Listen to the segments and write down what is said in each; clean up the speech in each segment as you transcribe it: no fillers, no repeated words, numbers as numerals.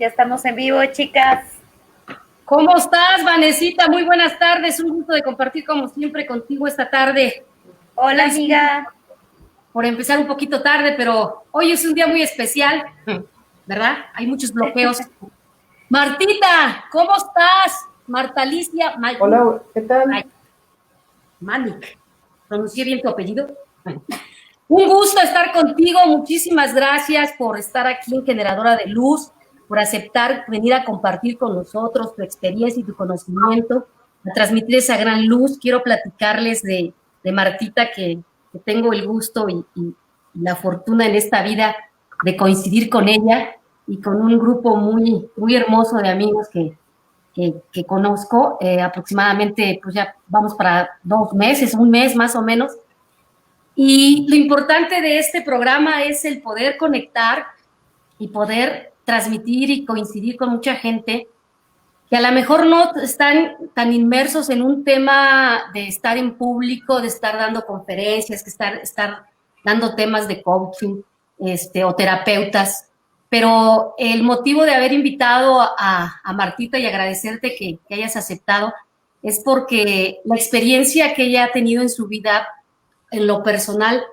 Ya estamos en vivo, chicas. ¿Cómo estás, Vanesita? Muy buenas tardes. Un gusto de compartir como siempre contigo esta tarde. Hola, amiga. Por empezar un poquito tarde, pero hoy es un día muy especial, ¿verdad? Hay muchos bloqueos. Martita, ¿cómo estás? Marta Alicia. Hola, ¿qué tal? Manic. ¿Pronuncié bien tu apellido? Un gusto estar contigo. Muchísimas gracias por estar aquí en Generadora de Luz, por aceptar venir a compartir con nosotros tu experiencia y tu conocimiento, a transmitir esa gran luz. Quiero platicarles de Martita, que tengo el gusto y la fortuna en esta vida de coincidir con ella y con un grupo muy, muy hermoso de amigos que conozco. Aproximadamente, pues ya vamos para 2 meses, un mes más o menos. Y lo importante de este programa es el poder conectar y poder transmitir y coincidir con mucha gente que a lo mejor no están tan inmersos en un tema de estar en público, de estar dando conferencias, que estar dando temas de coaching, o terapeutas. Pero el motivo de haber invitado a Martita y agradecerte que hayas aceptado es porque la experiencia que ella ha tenido en su vida, en lo personal,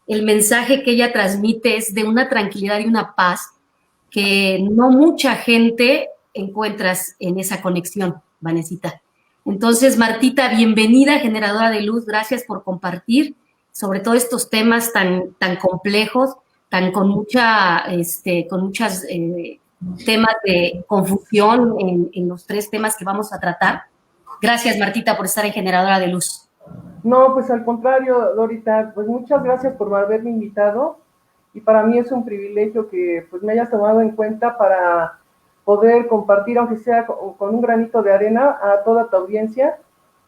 el mensaje que ella transmite es de una tranquilidad y una paz que no mucha gente encuentras en esa conexión, Vanesita. Entonces, Martita, bienvenida, Generadora de Luz, gracias por compartir sobre todo estos temas tan complejos, con muchas temas de confusión en los 3 temas que vamos a tratar. Gracias, Martita, por estar en Generadora de Luz. No, pues al contrario, Dorita, pues muchas gracias por haberme invitado y para mí es un privilegio que pues me hayas tomado en cuenta para poder compartir, aunque sea con un granito de arena, a toda tu audiencia,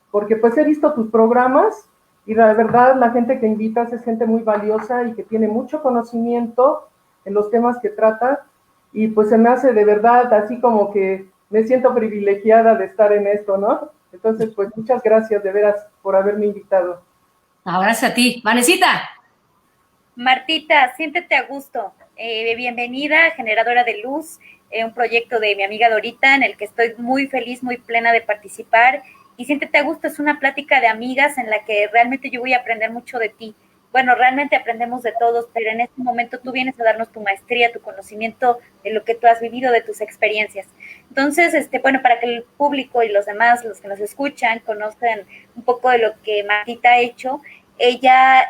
porque pues he visto tus programas y la verdad la gente que invitas es gente muy valiosa y que tiene mucho conocimiento en los temas que trata y pues se me hace de verdad así como que me siento privilegiada de estar en esto, ¿no? Entonces, pues muchas gracias de veras por haberme invitado. Gracias a ti. Vanesita. Martita, siéntete a gusto. Bienvenida, Generadora de Luz, un proyecto de mi amiga Dorita en el que estoy muy feliz, muy plena de participar. Y siéntete a gusto, es una plática de amigas en la que realmente yo voy a aprender mucho de ti. Bueno, realmente aprendemos de todos, pero en este momento tú vienes a darnos tu maestría, tu conocimiento de lo que tú has vivido, de tus experiencias. Entonces, bueno, para que el público y los demás, los que nos escuchan, conozcan un poco de lo que Martita ha hecho. Ella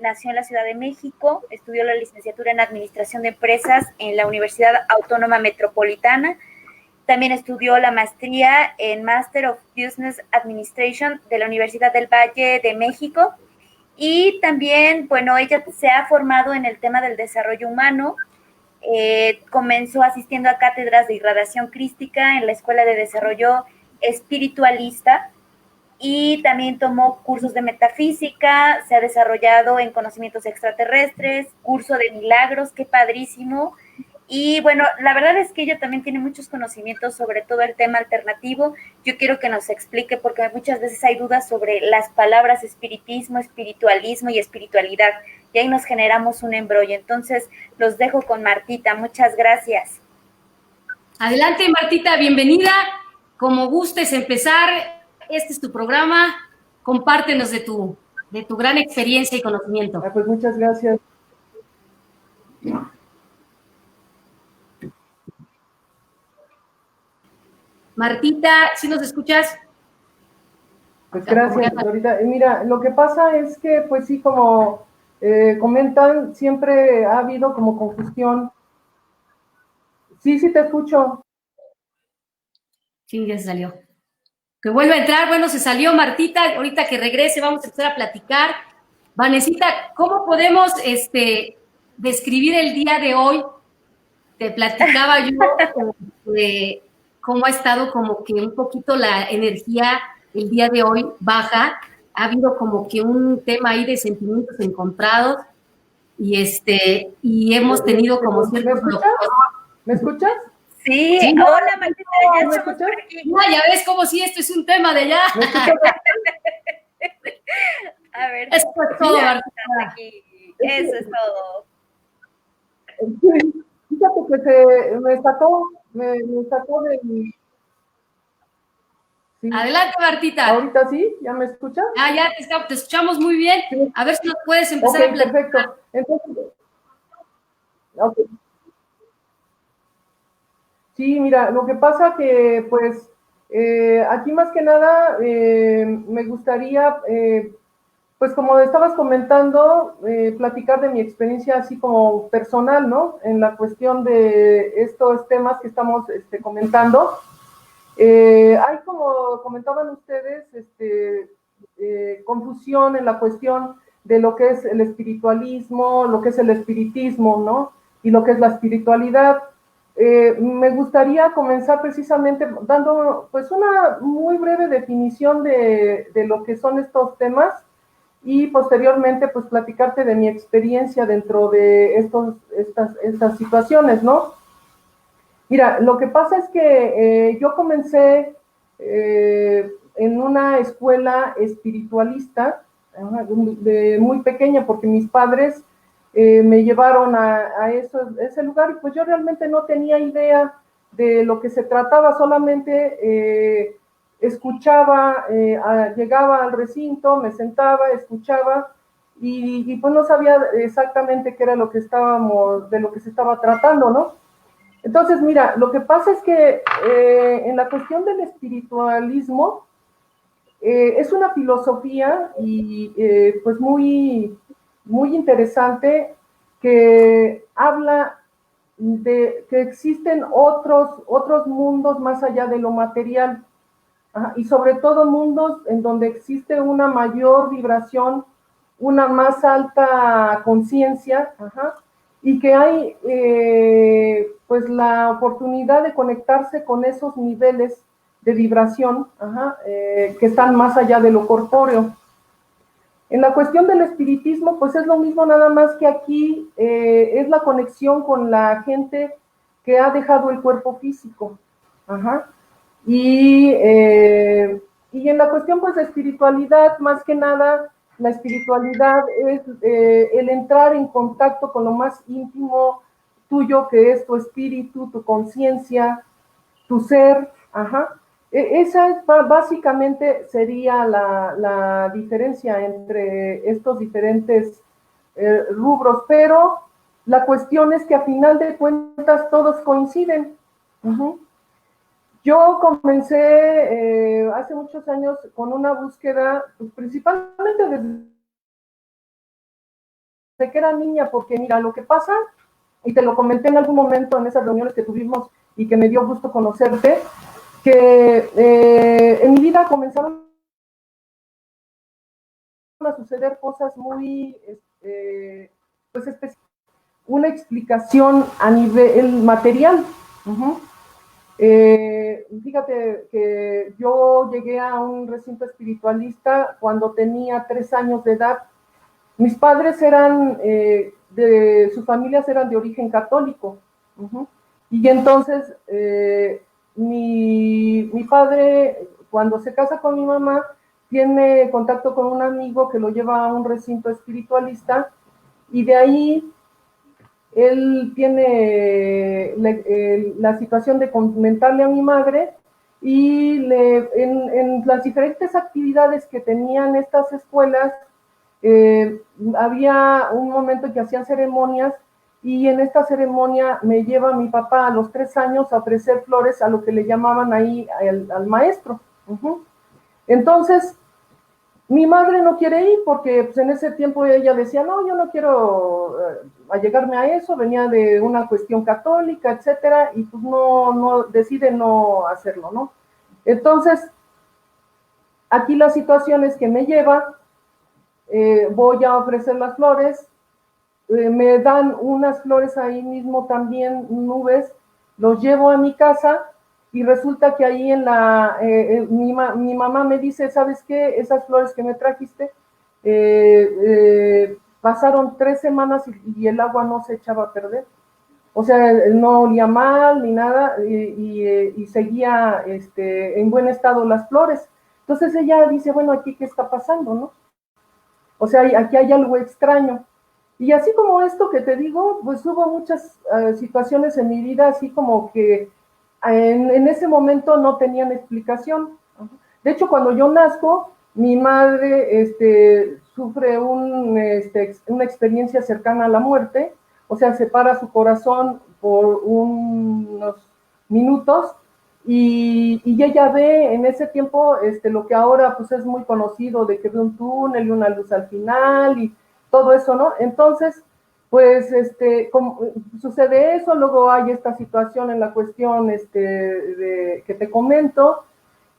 nació en la Ciudad de México, estudió la licenciatura en Administración de Empresas en la Universidad Autónoma Metropolitana. También estudió la maestría en Master of Business Administration de la Universidad del Valle de México. Y también, bueno, ella se ha formado en el tema del desarrollo humano. Comenzó asistiendo a cátedras de irradiación crística en la Escuela de Desarrollo Espiritualista y también tomó cursos de metafísica, se ha desarrollado en conocimientos extraterrestres, curso de milagros, qué padrísimo. Y bueno, la verdad es que ella también tiene muchos conocimientos sobre todo el tema alternativo. Yo quiero que nos explique porque muchas veces hay dudas sobre las palabras espiritismo, espiritualismo y espiritualidad. Y ahí nos generamos un embrollo. Entonces, los dejo con Martita. Muchas gracias. Adelante, Martita, bienvenida. Como gustes empezar, este es tu programa. Compártenos de tu gran experiencia y conocimiento. Pues muchas gracias. Martita, ¿sí nos escuchas? Pues gracias, Dorita. Mira, lo que pasa es que, pues sí, como comentan, siempre ha habido como confusión. Sí, sí te escucho. Sí, ya se salió. Que vuelva a entrar. Bueno, se salió Martita. Ahorita que regrese vamos a empezar a platicar. Vanesita, ¿cómo podemos describir el día de hoy? Te platicaba yo de cómo ha estado como que un poquito la energía el día de hoy baja. Ha habido como que un tema ahí de sentimientos encontrados y hemos tenido como ciertos bloqueos. ¿Me escuchas? Sí, sí, hola Martita, ya ¿me estamos escuchas? por aquí. No, ya ves como si esto es un tema de allá. ¿Me escuchas? A ver. Eso es todo, Martita. Eso es todo. Sí, fíjate que se me sacó me sacó de mi... Sí. Adelante, Martita. ¿Ahorita sí? ¿Ya me escuchas? Ya te escuchamos muy bien. Sí. A ver si nos puedes empezar Ok, a platicar. perfecto. Entonces, ok. Sí, mira, lo que pasa que, pues, aquí más que nada me gustaría, pues como estabas comentando, platicar de mi experiencia así como personal, ¿no? En la cuestión de estos temas que estamos comentando. Hay, como comentaban ustedes, confusión en la cuestión de lo que es el espiritualismo, lo que es el espiritismo, ¿no? Y lo que es la espiritualidad. Me gustaría comenzar precisamente dando pues una muy breve definición de lo que son estos temas y posteriormente pues platicarte de mi experiencia dentro de estas situaciones, ¿no? Mira, lo que pasa es que yo comencé en una escuela espiritualista de muy pequeña, porque mis padres me llevaron ese lugar y pues yo realmente no tenía idea de lo que se trataba, solamente escuchaba, llegaba al recinto, me sentaba, escuchaba y pues no sabía exactamente qué era lo que de lo que se estaba tratando, ¿no? Entonces, mira, lo que pasa es que en la cuestión del espiritualismo es una filosofía y pues muy interesante que habla de que existen otros mundos más allá de lo material. Ajá, y sobre todo mundos en donde existe una mayor vibración, una más alta conciencia, y que hay pues la oportunidad de conectarse con esos niveles de vibración que están más allá de lo corpóreo. En la cuestión del espiritismo, pues es lo mismo, nada más que aquí es la conexión con la gente que ha dejado el cuerpo físico. Ajá. Y en la cuestión pues de espiritualidad, más que nada, la espiritualidad es el entrar en contacto con lo más íntimo tuyo, que es tu espíritu, tu conciencia, tu ser, ajá. Esa básicamente sería la diferencia entre estos diferentes rubros, pero la cuestión es que a final de cuentas todos coinciden. Uh-huh. Yo comencé hace muchos años con una búsqueda, pues, principalmente desde que era niña, porque mira, lo que pasa, y te lo comenté en algún momento en esas reuniones que tuvimos y que me dio gusto conocerte, que en mi vida comenzaron a suceder cosas muy, pues específicas, una explicación a nivel material. Uh-huh. Fíjate que yo llegué a un recinto espiritualista cuando tenía 3 años de edad. Mis padres eran, sus familias eran de origen católico. Uh-huh. Y entonces mi padre, cuando se casa con mi mamá, tiene contacto con un amigo que lo lleva a un recinto espiritualista y de ahí él tiene la situación de comentarle a mi madre y en las diferentes actividades que tenían estas escuelas, había un momento en que hacían ceremonias y en esta ceremonia me lleva mi papá a los 3 años a ofrecer flores a lo que le llamaban ahí al maestro. Uh-huh. Entonces, mi madre no quiere ir porque pues, en ese tiempo ella decía, no, yo no quiero allegarme a eso, venía de una cuestión católica, etcétera, y pues no decide no hacerlo, ¿no? Entonces, aquí la situación es que me lleva, voy a ofrecer las flores, me dan unas flores ahí mismo también, nubes, los llevo a mi casa y resulta que ahí mi mamá me dice, ¿sabes qué? Esas flores que me trajiste, pasaron 3 semanas y el agua no se echaba a perder. O sea, no olía mal ni nada y seguía en buen estado las flores. Entonces ella dice, bueno, aquí qué está pasando, ¿no? O sea, aquí hay algo extraño. Y así como esto que te digo, pues hubo muchas situaciones en mi vida, así como que en ese momento no tenían explicación. De hecho, cuando yo nazco, mi madre sufre una experiencia cercana a la muerte, o sea, separa su corazón por unos minutos y ella ve en ese tiempo lo que ahora pues es muy conocido de que ve un túnel y una luz al final y todo eso, ¿no? Entonces, pues como, sucede eso, luego hay esta situación en la cuestión que te comento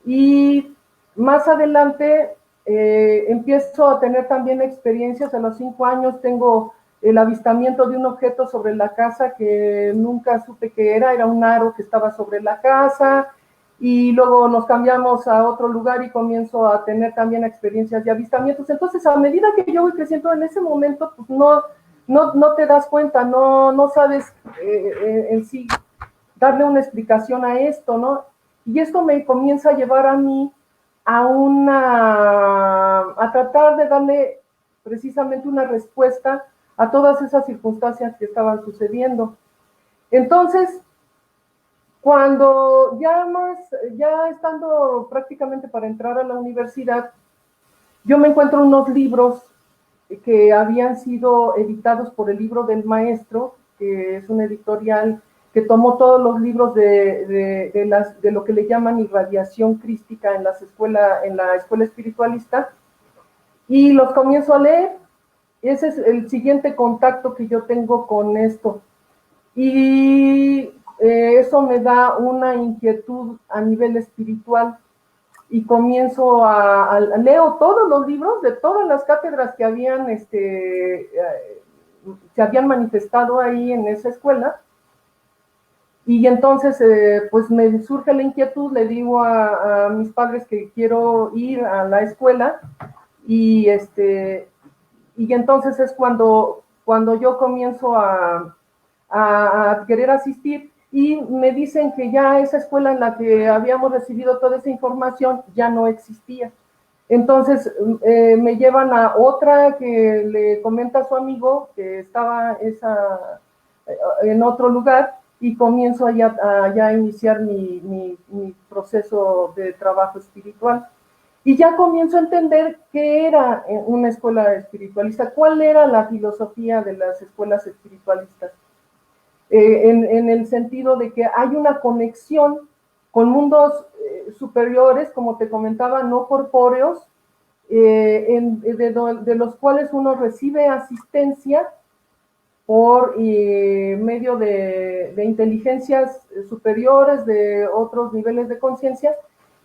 y más adelante empiezo a tener también experiencias. A los 5 años tengo el avistamiento de un objeto sobre la casa que nunca supe qué era un aro que estaba sobre la casa, y luego nos cambiamos a otro lugar y comienzo a tener también experiencias de avistamientos. Entonces, a medida que yo voy creciendo en ese momento, pues no te das cuenta, no sabes en sí darle una explicación a esto, ¿no? Y esto me comienza a llevar a mí a tratar de darle precisamente una respuesta a todas esas circunstancias que estaban sucediendo. Entonces, cuando ya estando prácticamente para entrar a la universidad, yo me encuentro unos libros que habían sido editados por el Libro del Maestro, que es una editorial que tomó todos los libros de lo que le llaman irradiación crística en la escuela espiritualista, y los comienzo a leer. Ese es el siguiente contacto que yo tengo con esto. Y eso me da una inquietud a nivel espiritual y comienzo leo todos los libros de todas las cátedras que habían se habían manifestado ahí en esa escuela, y entonces pues me surge la inquietud, le digo a mis padres que quiero ir a la escuela, y y entonces es cuando yo comienzo a querer asistir, y me dicen que ya esa escuela en la que habíamos recibido toda esa información ya no existía. Entonces me llevan a otra que le comenta a su amigo que estaba en otro lugar, y comienzo allá a iniciar mi proceso de trabajo espiritual. Y ya comienzo a entender qué era una escuela espiritualista, cuál era la filosofía de las escuelas espiritualistas. En el sentido de que hay una conexión con mundos superiores, como te comentaba, no corpóreos, de los cuales uno recibe asistencia por medio de inteligencias superiores, de otros niveles de conciencia,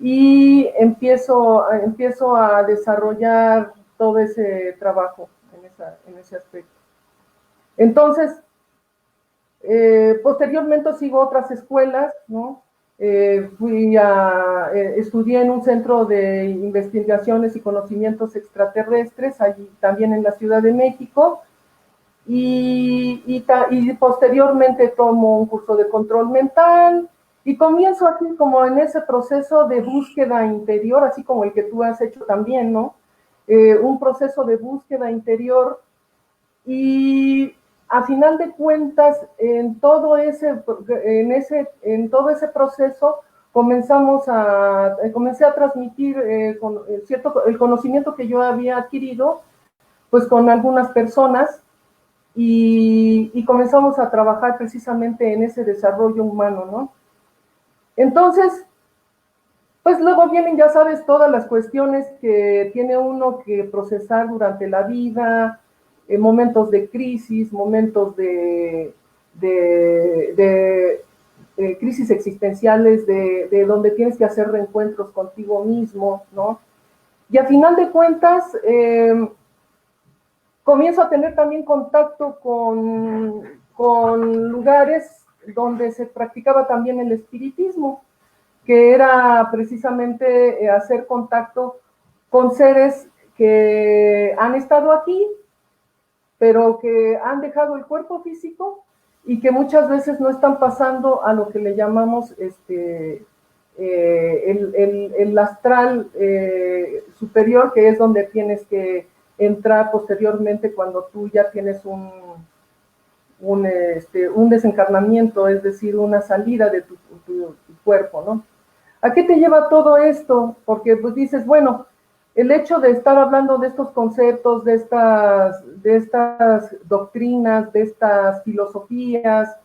y empiezo a desarrollar todo ese trabajo en ese aspecto. Entonces, posteriormente sigo otras escuelas, ¿no? Estudié en un centro de investigaciones y conocimientos extraterrestres, allí también en la Ciudad de México, y posteriormente tomo un curso de control mental, y comienzo así como en ese proceso de búsqueda interior, así como el que tú has hecho también, ¿no? Un proceso de búsqueda interior, y a final de cuentas, en todo ese proceso, comencé a transmitir el conocimiento que yo había adquirido, pues con algunas personas, y comenzamos a trabajar precisamente en ese desarrollo humano, ¿no? Entonces, pues luego vienen, ya sabes, todas las cuestiones que tiene uno que procesar durante la vida, momentos de crisis, momentos de crisis existenciales, de donde tienes que hacer reencuentros contigo mismo, ¿no? Y a final de cuentas, comienzo a tener también contacto con lugares donde se practicaba también el espiritismo, que era precisamente hacer contacto con seres que han estado aquí, pero que han dejado el cuerpo físico y que muchas veces no están pasando a lo que le llamamos el astral superior, que es donde tienes que entrar posteriormente cuando tú ya tienes un desencarnamiento, es decir, una salida de tu cuerpo, ¿no? ¿A qué te lleva todo esto? Porque pues dices, bueno, el hecho de estar hablando de estos conceptos, de estas doctrinas, de estas filosofías,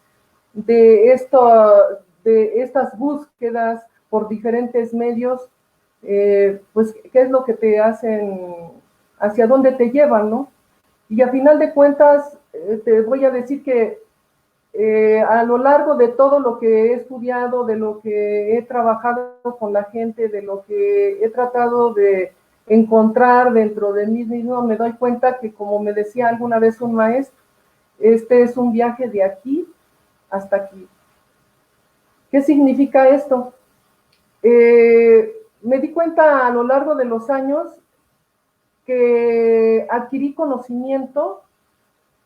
de estas búsquedas por diferentes medios, pues, ¿qué es lo que te hacen, hacia dónde te llevan, no? Y a final de cuentas, te voy a decir que a lo largo de todo lo que he estudiado, de lo que he trabajado con la gente, de lo que he tratado de encontrar dentro de mí mismo, me doy cuenta que, como me decía alguna vez un maestro, este es un viaje de aquí hasta aquí. ¿Qué significa esto? Me di cuenta a lo largo de los años que adquirí conocimiento,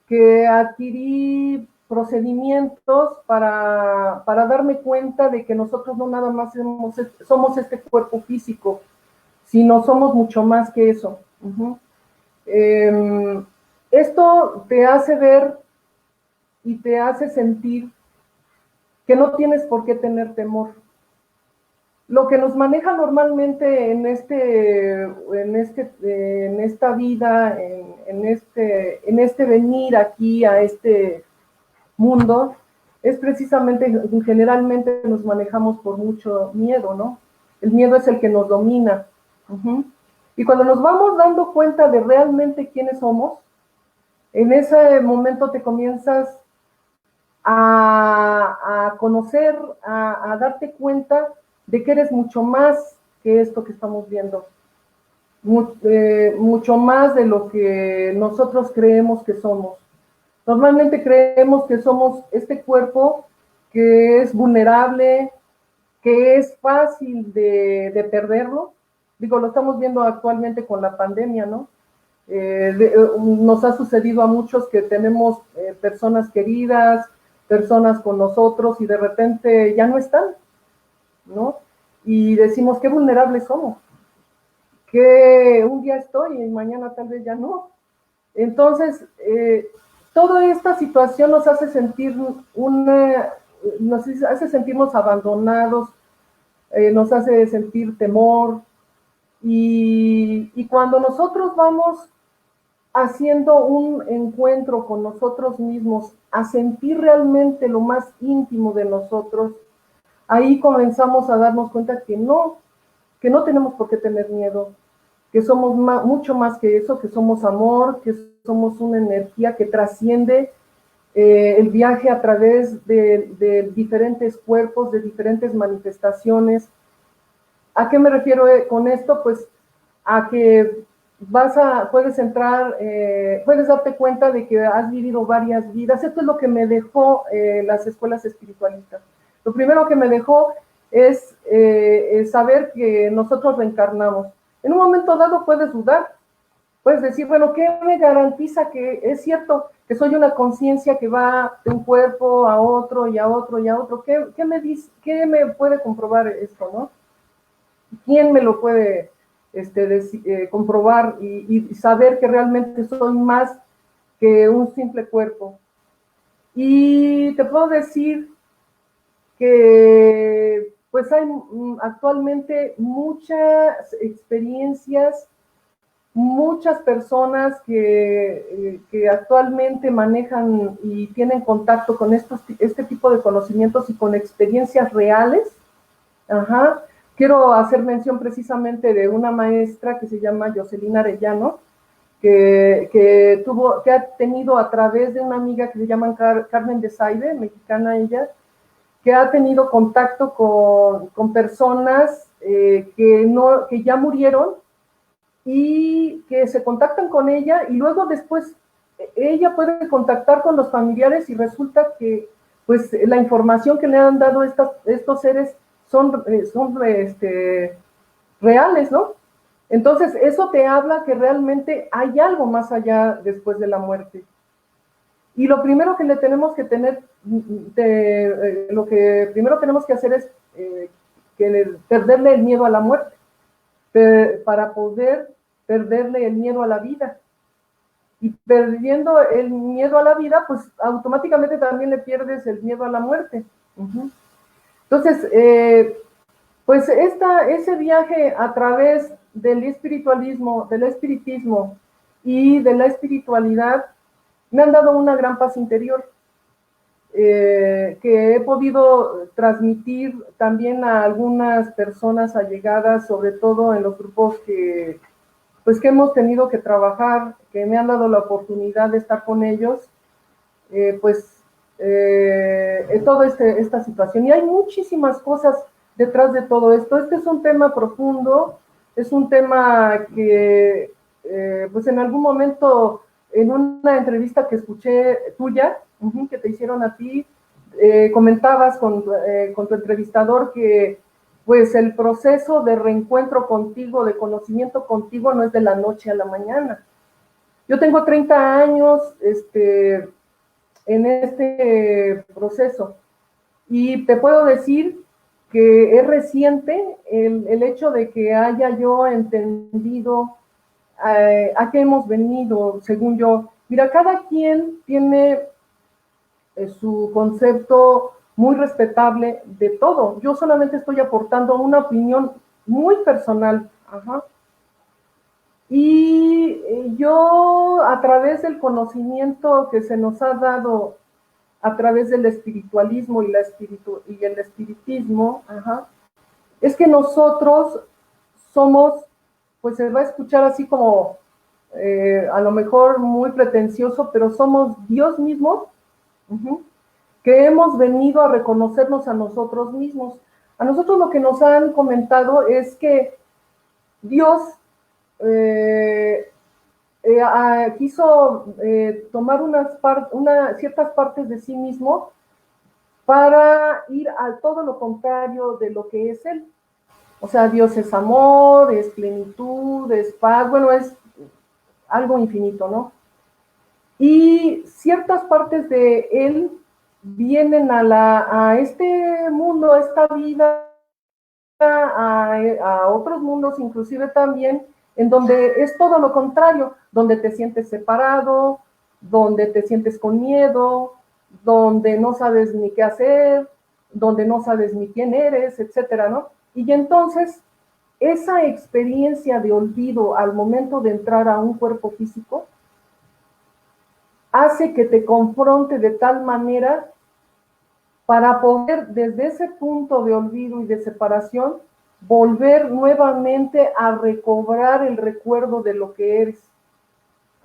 que adquirí procedimientos para darme cuenta de que nosotros no nada más somos este cuerpo físico, sino somos mucho más que eso. Esto te hace ver y te hace sentir que no tienes por qué tener temor. Lo que nos maneja normalmente en esta vida, en este venir aquí a este mundo, es precisamente, generalmente nos manejamos por mucho miedo, ¿no? El miedo es el que nos domina. Y cuando nos vamos dando cuenta de realmente quiénes somos, en ese momento te comienzas a conocer, a darte cuenta de que eres mucho más que esto que estamos viendo, mucho más de lo que nosotros creemos que somos. Normalmente creemos que somos este cuerpo que es vulnerable, que es fácil de perderlo. Digo, lo estamos viendo actualmente con la pandemia, ¿no? Nos ha sucedido a muchos que tenemos personas queridas, personas con nosotros y de repente ya no están, ¿no? Y decimos, qué vulnerables somos, que un día estoy y mañana tal vez ya no. Entonces, toda esta situación nos hace sentirnos abandonados, nos hace sentir temor, y cuando nosotros vamos haciendo un encuentro con nosotros mismos, a sentir realmente lo más íntimo de nosotros, ahí comenzamos a darnos cuenta que no tenemos por qué tener miedo, que somos mucho más que eso, que somos amor, que somos una energía que trasciende el viaje a través de diferentes cuerpos, de diferentes manifestaciones. ¿A qué me refiero con esto? Pues a que puedes entrar, puedes darte cuenta de que has vivido varias vidas. Esto es lo que me dejó las escuelas espiritualistas. Lo primero que me dejó es saber que nosotros reencarnamos. En un momento dado puedes dudar, puedes decir, bueno, ¿qué me garantiza que es cierto que soy una conciencia que va de un cuerpo a otro y a otro y a otro? ¿Qué me dice, qué me puede comprobar esto, no? ¿Quién me lo puede comprobar y saber que realmente soy más que un simple cuerpo? Y te puedo decir que pues hay actualmente muchas experiencias, muchas personas que actualmente manejan y tienen contacto con este tipo de conocimientos y con experiencias reales. Quiero hacer mención precisamente de una maestra que se llama Jocelyn Arellano, que ha tenido a través de una amiga que se llama Carmen de Saide, mexicana ella, que ha tenido contacto con personas que ya murieron y que se contactan con ella y luego después ella puede contactar con los familiares y resulta que pues la información que le han dado estos seres son reales, ¿no? Entonces, eso te habla que realmente hay algo más allá después de la muerte. Y lo primero que le tenemos que tener, lo que primero tenemos que hacer es perderle el miedo a la muerte, para poder perderle el miedo a la vida. Y perdiendo el miedo a la vida, pues automáticamente también le pierdes el miedo a la muerte. Entonces, pues ese viaje a través del espiritualismo, del espiritismo y de la espiritualidad me han dado una gran paz interior que he podido transmitir también a algunas personas allegadas, sobre todo en los grupos que hemos tenido que trabajar, que me han dado la oportunidad de estar con ellos, toda esta situación. Y hay muchísimas cosas detrás de todo esto. Este es un tema profundo, es un tema que, pues en algún momento, en una entrevista que escuché tuya, que te hicieron a ti, comentabas con tu entrevistador que pues el proceso de reencuentro contigo, de conocimiento contigo, no es de la noche a la mañana. Yo tengo 30 años en este proceso y te puedo decir que es reciente el hecho de que haya yo entendido a qué hemos venido, según yo. Mira, cada quien tiene su concepto muy respetable de todo. Yo solamente estoy aportando una opinión muy personal. Ajá. Y yo, a través del conocimiento que se nos ha dado a través del espiritualismo y el espiritismo, ajá, es que nosotros somos, pues se va a escuchar así como a lo mejor muy pretencioso, pero somos Dios mismo, que hemos venido a reconocernos a nosotros mismos. A nosotros lo que nos han comentado es que Dios quiso tomar ciertas partes de sí mismo para ir a todo lo contrario de lo que es Él. O sea, Dios es amor, es plenitud, es paz, bueno, es algo infinito, ¿no? Y ciertas partes de Él vienen a este mundo, a esta vida, a otros mundos inclusive también, en donde es todo lo contrario, donde te sientes separado, donde te sientes con miedo, donde no sabes ni qué hacer, donde no sabes ni quién eres, etcétera, ¿no? Y entonces, esa experiencia de olvido al momento de entrar a un cuerpo físico hace que te confronte de tal manera para poder, desde ese punto de olvido y de separación, volver nuevamente a recobrar el recuerdo de lo que eres.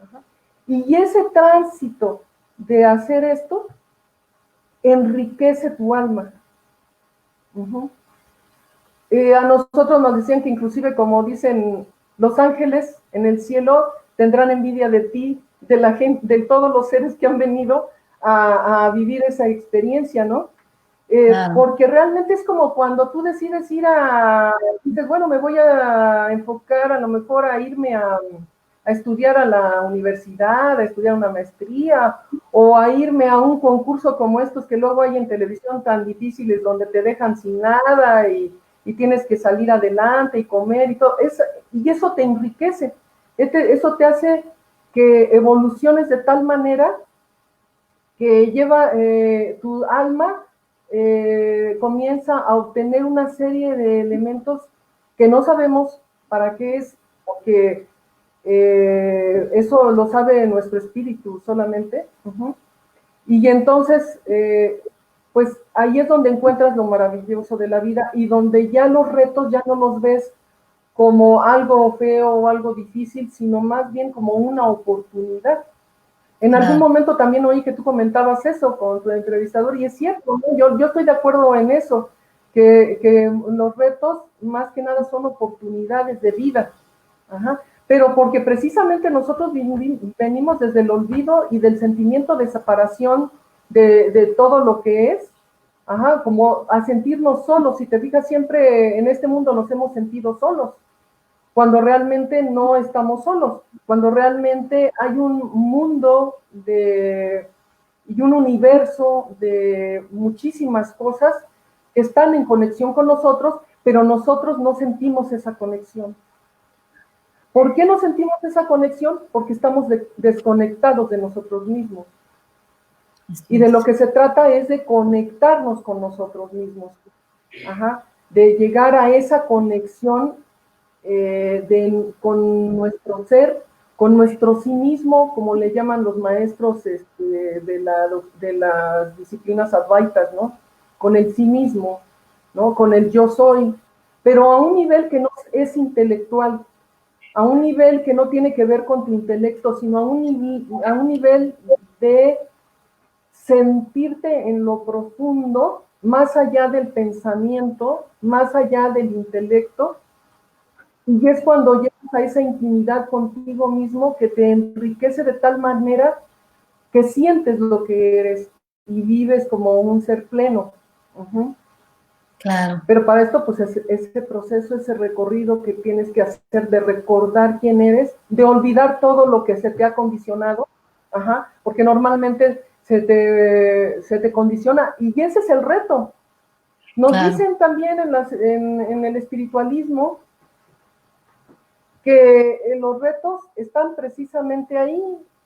Ajá. Y ese tránsito de hacer esto enriquece tu alma. A nosotros nos decían que inclusive, como dicen, los ángeles en el cielo tendrán envidia de ti, de la gente, de todos los seres que han venido a vivir esa experiencia, ¿no? Porque realmente es como cuando tú decides dices, bueno, me voy a enfocar a lo mejor a irme a estudiar a la universidad, a estudiar una maestría, o a irme a un concurso como estos que luego hay en televisión tan difíciles, donde te dejan sin nada y tienes que salir adelante y comer y todo, y eso te enriquece, eso te hace que evoluciones de tal manera que lleva tu alma comienza a obtener una serie de elementos que no sabemos para qué es, porque eso lo sabe nuestro espíritu solamente. Y entonces, pues ahí es donde encuentras lo maravilloso de la vida y donde ya los retos ya no los ves como algo feo o algo difícil, sino más bien como una oportunidad. En algún momento también oí que tú comentabas eso con tu entrevistador y es cierto, ¿no? Yo estoy de acuerdo en eso, que los retos más que nada son oportunidades de vida. Ajá. Pero porque precisamente nosotros venimos desde el olvido y del sentimiento de separación de todo lo que es, ajá, como a sentirnos solos. Si te fijas, siempre en este mundo nos hemos sentido solos, cuando realmente no estamos solos, cuando realmente hay un mundo y un universo de muchísimas cosas que están en conexión con nosotros, pero nosotros no sentimos esa conexión. ¿Por qué no sentimos esa conexión? Porque estamos desconectados de nosotros mismos. Y de lo que se trata es de conectarnos con nosotros mismos. ajá, de llegar a esa conexión con nuestro ser, con nuestro sí mismo, como le llaman los maestros de las disciplinas advaitas, ¿no? Con el sí mismo, ¿no? Con el yo soy, pero a un nivel que no es intelectual, a un nivel que no tiene que ver con tu intelecto, sino a un nivel de sentirte en lo profundo, más allá del pensamiento, más allá del intelecto, y es cuando llegas a esa intimidad contigo mismo que te enriquece de tal manera que sientes lo que eres y vives como un ser pleno. Uh-huh. Claro. Pero para esto, pues ese proceso, ese recorrido que tienes que hacer de recordar quién eres, de olvidar todo lo que se te ha condicionado, ajá, porque normalmente se te condiciona y ese es el reto. Nos Claro. dicen también en el espiritualismo que los retos están precisamente ahí,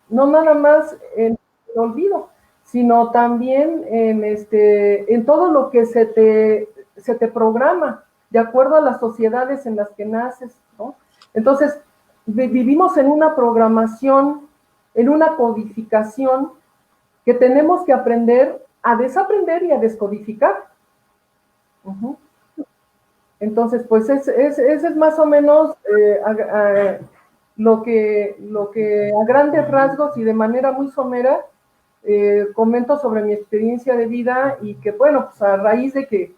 no nada más en el olvido, sino también en todo lo que se te programa, de acuerdo a las sociedades en las que naces, ¿no? Entonces, vivimos en una programación, en una codificación que tenemos que aprender a desaprender y a descodificar. Uh-huh. Entonces, pues ese es más o menos lo que a grandes rasgos y de manera muy somera comento sobre mi experiencia de vida y que, bueno, pues a raíz de que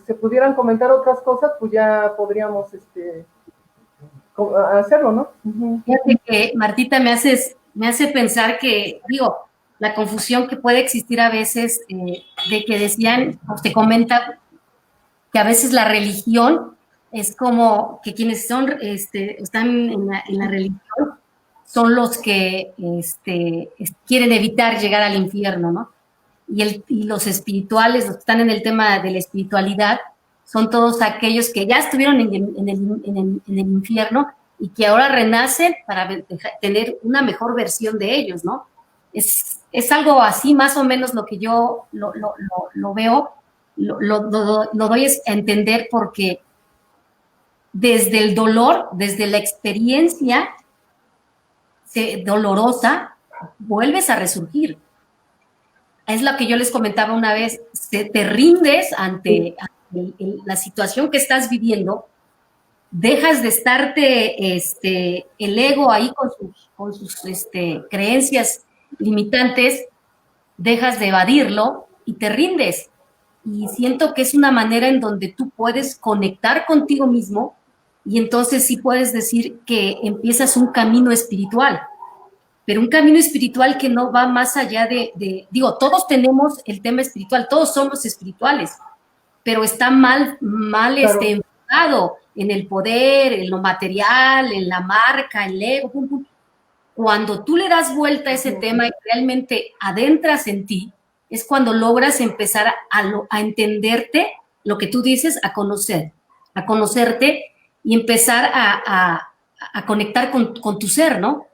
se pudieran comentar otras cosas, pues ya podríamos hacerlo, ¿no? Uh-huh. Fíjate que, Martita, me hace pensar que, digo, la confusión que puede existir a veces de que decían, o te comenta, que a veces la religión es como que quienes son, están en la religión son los que quieren evitar llegar al infierno, ¿no? Y los espirituales, los que están en el tema de la espiritualidad, son todos aquellos que ya estuvieron en el infierno y que ahora renacen para tener una mejor versión de ellos, ¿no? Es algo así más o menos lo que yo lo veo, lo doy a entender porque desde el dolor, desde la experiencia dolorosa, vuelves a resurgir. Es lo que yo les comentaba una vez, te rindes ante la situación que estás viviendo, dejas de estarte el ego ahí con sus creencias limitantes, dejas de evadirlo y te rindes. Y siento que es una manera en donde tú puedes conectar contigo mismo y entonces sí puedes decir que empiezas un camino espiritual, pero un camino espiritual que no va más allá digo, todos tenemos el tema espiritual, todos somos espirituales, pero está mal Claro. enfocado en el poder, en lo material, en la marca, en el ego, pum, pum. Cuando tú le das vuelta a ese tema y realmente adentras en ti, es cuando logras empezar a entenderte, lo que tú dices, a conocerte y empezar a conectar con tu ser, ¿no?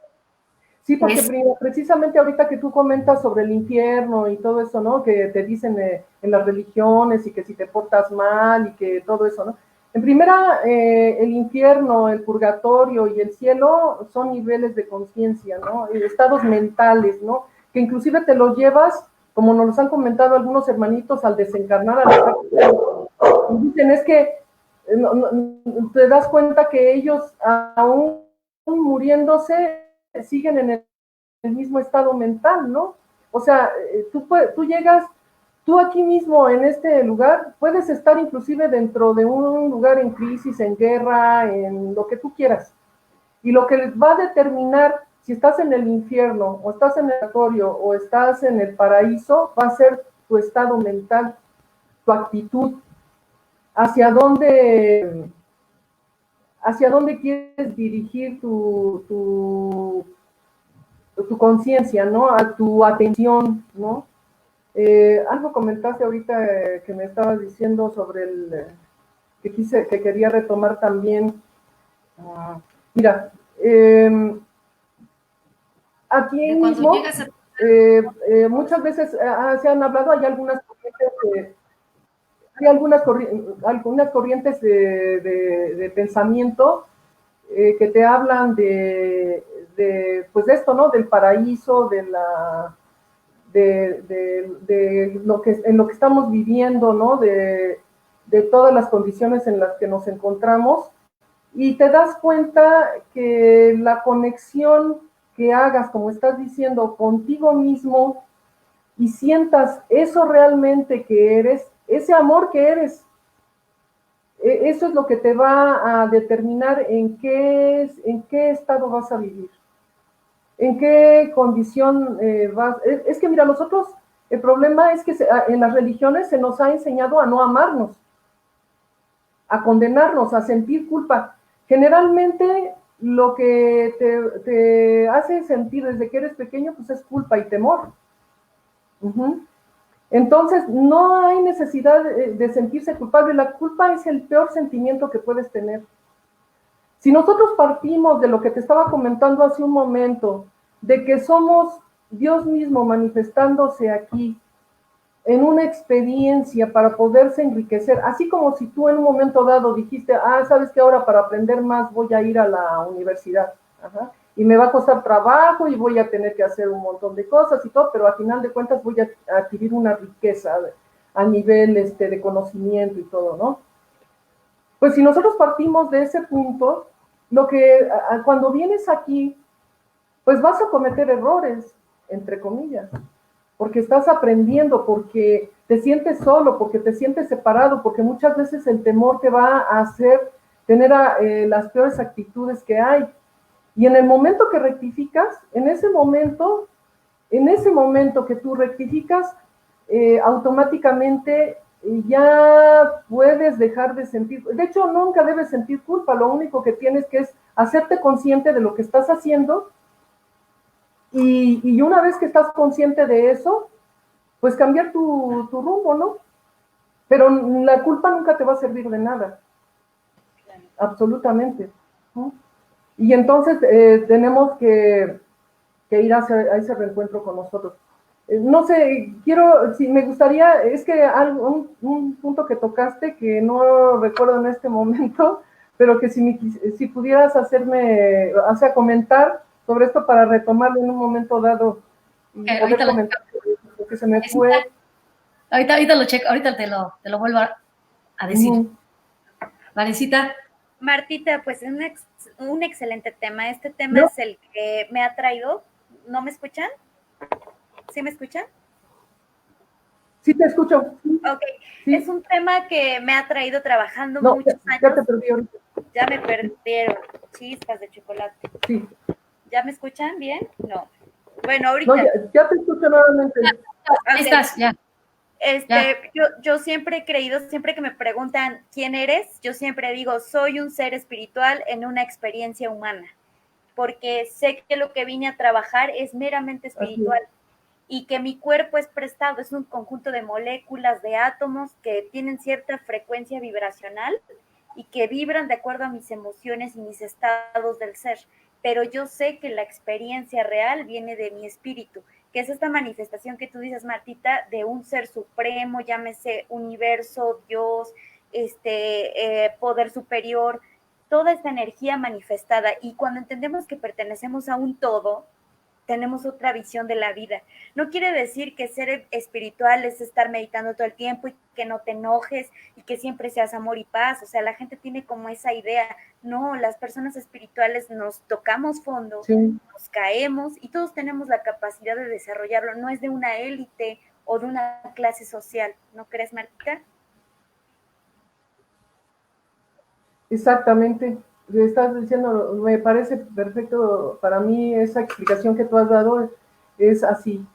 Sí, porque precisamente ahorita que tú comentas sobre el infierno y todo eso, ¿no? Que te dicen en las religiones y que si te portas mal y que todo eso, ¿no? En primera, el infierno, el purgatorio y el cielo son niveles de conciencia, ¿no? Estados mentales, ¿no? Que inclusive te los llevas, como nos los han comentado algunos hermanitos, al desencarnar, y dicen, es que te das cuenta que ellos aún muriéndose siguen en el mismo estado mental, ¿no? O sea, tú llegas, tú aquí mismo en este lugar, puedes estar inclusive dentro de un lugar en crisis, en guerra, en lo que tú quieras. Y lo que va a determinar si estás en el infierno, o estás en el purgatorio, o estás en el paraíso, va a ser tu estado mental, tu actitud, hacia dónde quieres dirigir tu conciencia, ¿no? A tu atención, ¿no? Algo comentaste ahorita que me estabas diciendo sobre que quería retomar también. Mira, aquí mismo, muchas veces se han hablado, hay algunas corrientes hay algunas corrientes de pensamiento que te hablan pues de esto, ¿no? Del paraíso, de lo que, en lo que estamos viviendo, ¿no? De todas las condiciones en las que nos encontramos, y te das cuenta que la conexión que hagas, como estás diciendo, contigo mismo, y sientas eso realmente que eres, ese amor que eres, eso es lo que te va a determinar en qué estado vas a vivir, en qué condición vas. Es que mira, nosotros, el problema es que en las religiones se nos ha enseñado a no amarnos, a condenarnos, a sentir culpa. Generalmente lo que te hace sentir desde que eres pequeño, pues es culpa y temor. Entonces, no hay necesidad de sentirse culpable. La culpa es el peor sentimiento que puedes tener. Si nosotros partimos de lo que te estaba comentando hace un momento, de que somos Dios mismo manifestándose aquí en una experiencia para poderse enriquecer, así como si tú en un momento dado dijiste, sabes que ahora para aprender más voy a ir a la universidad, y me va a costar trabajo y voy a tener que hacer un montón de cosas y todo, pero al final de cuentas voy a adquirir una riqueza a nivel de conocimiento y todo, ¿no? Pues si nosotros partimos de ese punto, cuando vienes aquí, pues vas a cometer errores, entre comillas, porque estás aprendiendo, porque te sientes solo, porque te sientes separado, porque muchas veces el temor te va a hacer tener las peores actitudes que hay. Y en el momento que rectificas, en ese momento que tú rectificas, automáticamente ya puedes dejar de sentir, de hecho nunca debes sentir culpa, lo único que tienes que es hacerte consciente de lo que estás haciendo, y una vez que estás consciente de eso, pues cambiar tu rumbo, ¿no? Pero la culpa nunca te va a servir de nada, absolutamente, ¿no? Y entonces tenemos que ir a ese reencuentro con nosotros. No sé, me gustaría, es que un punto que tocaste que no recuerdo en este momento, pero que si pudieras comentar sobre esto para retomarlo en un momento dado y poder comentar lo que se me fue. Ahorita lo checo, ahorita te lo vuelvo a decir. Vanesita. Martita, pues es un excelente tema. Este tema es el que me ha traído. ¿No me escuchan? ¿Sí me escuchan? Sí, te escucho. Ok, sí. Es un tema que me ha traído trabajando muchos años. Ya te perdí ahorita. Ya me perdieron, chispas de chocolate. Sí. ¿Ya me escuchan bien? No. Bueno, ahorita. No, ya te escucho nuevamente. Ahí estás, ya. Yo siempre he creído, siempre que me preguntan quién eres, yo siempre digo, soy un ser espiritual en una experiencia humana, porque sé que lo que vine a trabajar es meramente espiritual. Y que mi cuerpo es prestado, es un conjunto de moléculas, de átomos que tienen cierta frecuencia vibracional y que vibran de acuerdo a mis emociones y mis estados del ser. Pero yo sé que la experiencia real viene de mi espíritu, que es esta manifestación que tú dices, Martita, de un ser supremo, llámese universo, Dios, poder superior, toda esta energía manifestada. Y cuando entendemos que pertenecemos a un todo, tenemos otra visión de la vida. No quiere decir que ser espiritual es estar meditando todo el tiempo y que no te enojes y que siempre seas amor y paz. O sea, la gente tiene como esa idea. No, las personas espirituales nos tocamos fondo, sí, nos caemos y todos tenemos la capacidad de desarrollarlo. No es de una élite o de una clase social. ¿No crees, Martita? Exactamente. Estás diciendo, me parece perfecto para mí esa explicación que tú has dado, es así.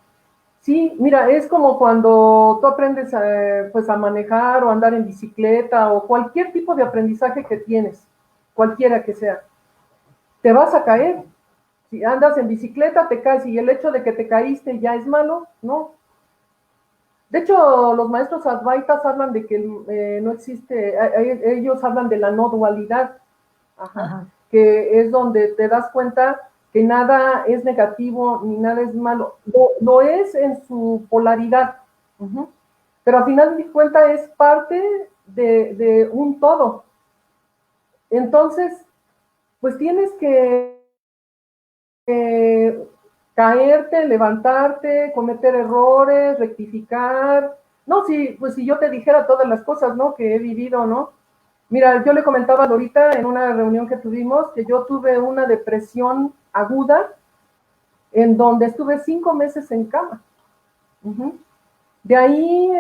Sí, mira, es como cuando tú aprendes pues a manejar o andar en bicicleta o cualquier tipo de aprendizaje que tienes, cualquiera que sea. Te vas a caer. Si andas en bicicleta, te caes, y el hecho de que te caíste ya es malo, ¿no? De hecho, los maestros advaitas hablan de que no existe, ellos hablan de la no dualidad, que es donde te das cuenta que nada es negativo ni nada es malo. Lo es en su polaridad. pero al final de cuentas es parte de un todo. Entonces, pues tienes que caerte, levantarte, cometer errores, rectificar. No, pues si yo te dijera todas las cosas, ¿no? Que he vivido, ¿no? Mira, yo le comentaba ahorita en una reunión que tuvimos que yo tuve una depresión aguda en donde estuve 5 meses en cama. De ahí,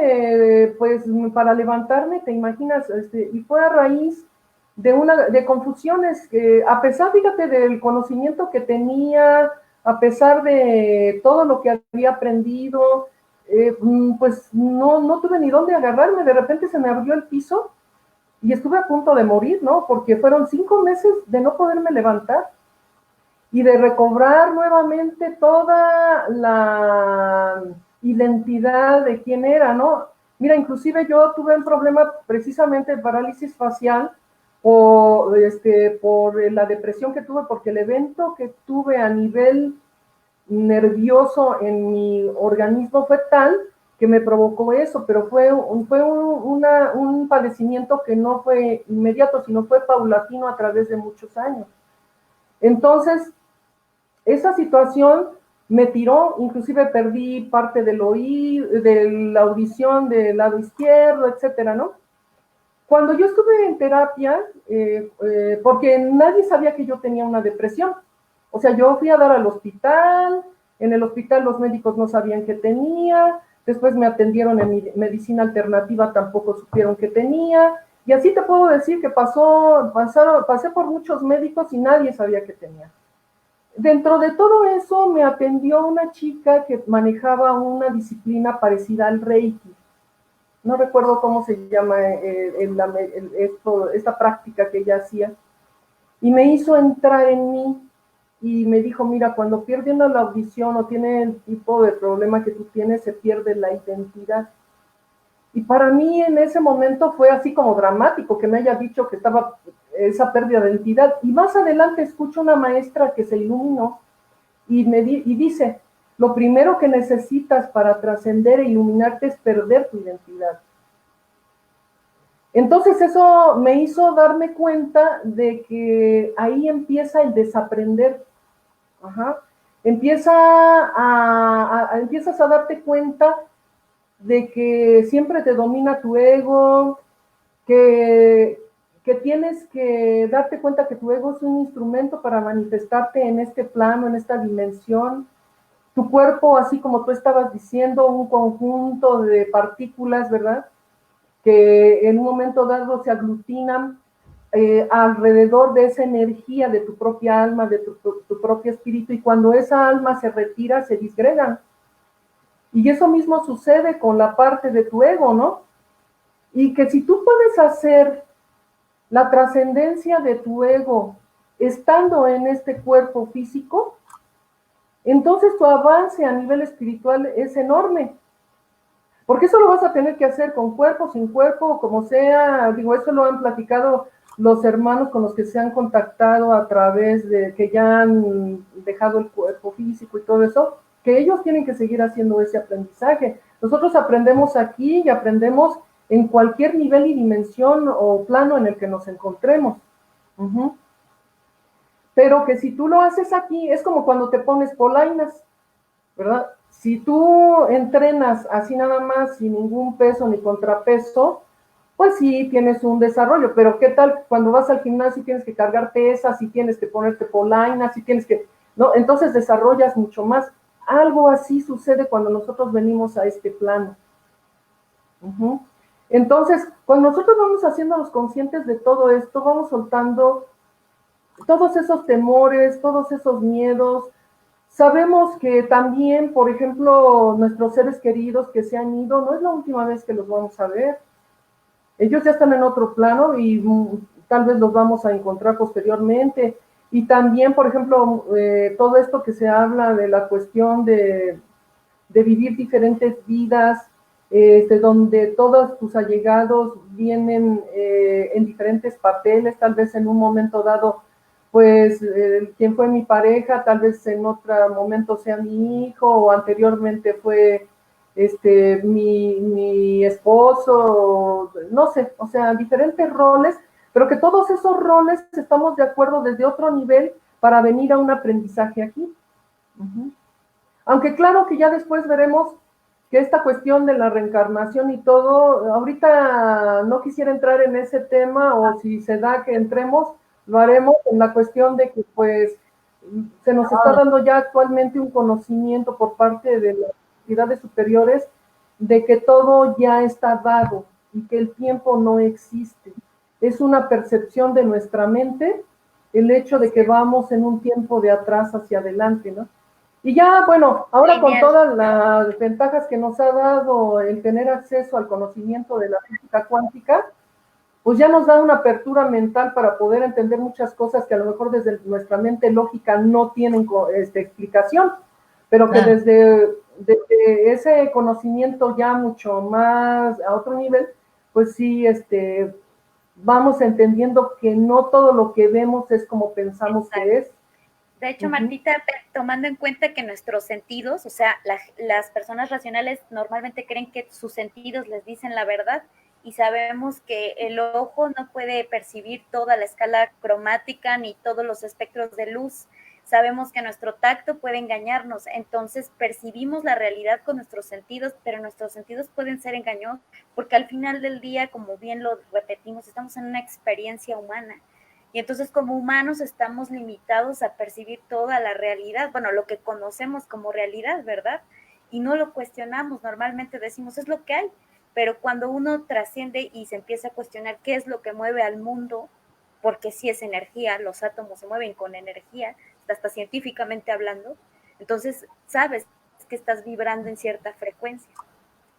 pues para levantarme, te imaginas, y fue a raíz de confusiones, a pesar, fíjate, del conocimiento que tenía, a pesar de todo lo que había aprendido, pues no tuve ni dónde agarrarme. De repente se me abrió el piso y estuve a punto de morir, ¿no? Porque fueron 5 meses de no poderme levantar y de recobrar nuevamente toda la identidad de quién era, ¿no? Mira, inclusive yo tuve un problema precisamente de parálisis facial por la depresión que tuve, porque el evento que tuve a nivel nervioso en mi organismo fue tal que me provocó eso, pero fue un padecimiento que no fue inmediato, sino fue paulatino a través de muchos años. Entonces, esa situación me tiró, inclusive perdí parte del oído, de la audición del lado izquierdo, etcétera, ¿no? Cuando yo estuve en terapia, porque nadie sabía que yo tenía una depresión, o sea, yo fui a dar al hospital, en el hospital los médicos no sabían que tenía, después me atendieron en mi medicina alternativa, tampoco supieron que tenía, y así te puedo decir que pasé por muchos médicos y nadie sabía que tenía. Dentro de todo eso me atendió una chica que manejaba una disciplina parecida al Reiki. No recuerdo cómo se llama esta práctica que ella hacía. Y me hizo entrar en mí y me dijo, mira, cuando pierde una la audición o tiene el tipo de problema que tú tienes, se pierde la identidad. Y para mí en ese momento fue así como dramático que me haya dicho que estaba esa pérdida de identidad. Y más adelante escucho una maestra que se iluminó y dice, lo primero que necesitas para trascender e iluminarte es perder tu identidad. Entonces eso me hizo darme cuenta de que ahí empieza el desaprender. Ajá. Empiezas a darte cuenta de que siempre te domina tu ego, que tienes que darte cuenta que tu ego es un instrumento para manifestarte en este plano, en esta dimensión. Tu cuerpo, así como tú estabas diciendo, un conjunto de partículas, ¿verdad? Que en un momento dado se aglutinan alrededor de esa energía de tu propia alma, de tu propio espíritu, y cuando esa alma se retira, se disgregan. Y eso mismo sucede con la parte de tu ego, ¿no? Y que si tú puedes hacer la trascendencia de tu ego estando en este cuerpo físico, entonces tu avance a nivel espiritual es enorme. Porque eso lo vas a tener que hacer con cuerpo, sin cuerpo, como sea. Digo, eso lo han platicado los hermanos con los que se han contactado a través de que ya han dejado el cuerpo físico y todo eso, que ellos tienen que seguir haciendo ese aprendizaje. Nosotros aprendemos aquí y aprendemos en cualquier nivel y dimensión o plano en el que nos encontremos. Pero que si tú lo haces aquí, es como cuando te pones polainas, ¿verdad? Si tú entrenas así nada más, sin ningún peso ni contrapeso, pues sí tienes un desarrollo, pero ¿qué tal cuando vas al gimnasio y tienes que cargar pesas, y tienes que ponerte polainas, y tienes que, ¿no? Entonces desarrollas mucho más. Algo así sucede cuando nosotros venimos a este plano. Entonces, cuando nosotros vamos haciéndonos conscientes de todo esto, vamos soltando todos esos temores, todos esos miedos. Sabemos que también, por ejemplo, nuestros seres queridos que se han ido, no es la última vez que los vamos a ver. Ellos ya están en otro plano y tal vez los vamos a encontrar posteriormente. Y también, por ejemplo, todo esto que se habla de la cuestión de vivir diferentes vidas, donde todos tus allegados vienen en diferentes papeles, tal vez en un momento dado, pues quien fue mi pareja, tal vez en otro momento sea mi hijo, o anteriormente fue mi esposo, no sé, o sea, diferentes roles, pero que todos esos roles estamos de acuerdo desde otro nivel para venir a un aprendizaje aquí. Aunque claro que ya después veremos que esta cuestión de la reencarnación y todo, ahorita no quisiera entrar en ese tema, o si se da que entremos, lo haremos en la cuestión de que pues se nos está dando ya actualmente un conocimiento por parte de las entidades superiores de que todo ya está dado y que el tiempo no existe. Es una percepción de nuestra mente el hecho de que vamos en un tiempo de atrás hacia adelante, ¿no? Y ya, bueno, ahora Genial. con todas las ventajas que nos ha dado el tener acceso al conocimiento de la física cuántica, pues ya nos da una apertura mental para poder entender muchas cosas que a lo mejor desde nuestra mente lógica no tienen explicación, pero que desde ese conocimiento ya mucho más a otro nivel, pues sí, vamos entendiendo que no todo lo que vemos es como pensamos que es. De hecho, Martita, tomando en cuenta que nuestros sentidos, o sea, las personas racionales normalmente creen que sus sentidos les dicen la verdad, y sabemos que el ojo no puede percibir toda la escala cromática ni todos los espectros de luz. Sabemos que nuestro tacto puede engañarnos, entonces percibimos la realidad con nuestros sentidos, pero nuestros sentidos pueden ser engañosos, porque al final del día, como bien lo repetimos, estamos en una experiencia humana. Y entonces como humanos estamos limitados a percibir toda la realidad, bueno, lo que conocemos como realidad, ¿verdad? Y no lo cuestionamos, normalmente decimos, es lo que hay, pero cuando uno trasciende y se empieza a cuestionar qué es lo que mueve al mundo, porque sí es energía, los átomos se mueven con energía, hasta científicamente hablando, entonces sabes que estás vibrando en cierta frecuencia.